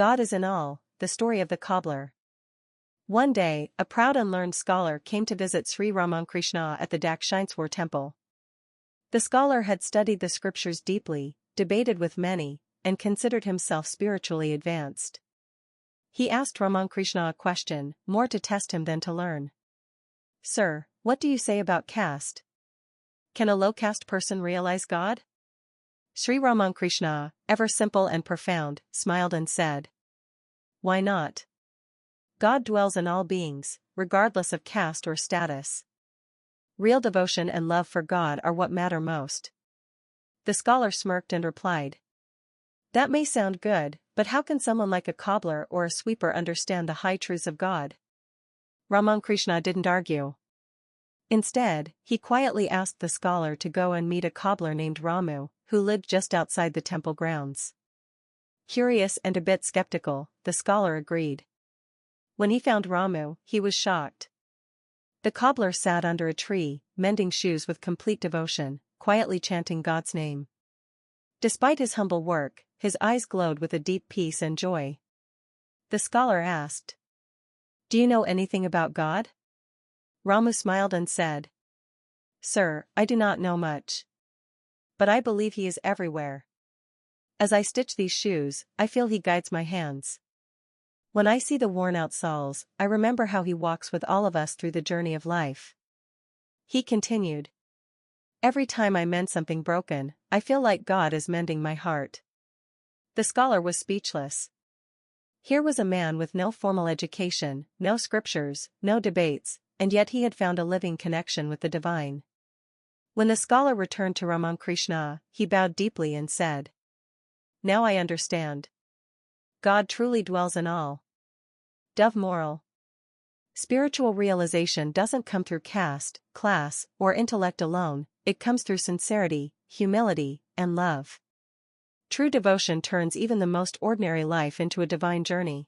God is in all, the story of the cobbler. One day, a proud and learned scholar came to visit Sri Ramakrishna at the Dakshineswar temple. The scholar had studied the scriptures deeply, debated with many, and considered himself spiritually advanced. He asked Ramakrishna a question, more to test him than to learn. "Sir, what do you say about caste? Can a low-caste person realize God?" Sri Ramakrishna, ever simple and profound, smiled and said, "Why not? God dwells in all beings, regardless of caste or status. Real devotion and love for God are what matter most." The scholar smirked and replied, "That may sound good, but how can someone like a cobbler or a sweeper understand the high truths of God?" Ramakrishna didn't argue. Instead, he quietly asked the scholar to go and meet a cobbler named Ramu, who lived just outside the temple grounds. Curious and a bit skeptical, the scholar agreed. When he found Ramu, he was shocked. The cobbler sat under a tree, mending shoes with complete devotion, quietly chanting God's name. Despite his humble work, his eyes glowed with a deep peace and joy. The scholar asked, "Do you know anything about God?" Ramu smiled and said, "Sir, I do not know much. But I believe he is everywhere. As I stitch these shoes, I feel he guides my hands. When I see the worn-out soles, I remember how he walks with all of us through the journey of life." He continued, "Every time I mend something broken, I feel like God is mending my heart." The scholar was speechless. Here was a man with no formal education, no scriptures, no debates, and yet he had found a living connection with the divine. When the scholar returned to Ramakrishna, he bowed deeply and said, "Now I understand. God truly dwells in all." Dove Moral. Spiritual realization doesn't come through caste, class, or intellect alone, it comes through sincerity, humility, and love. True devotion turns even the most ordinary life into a divine journey.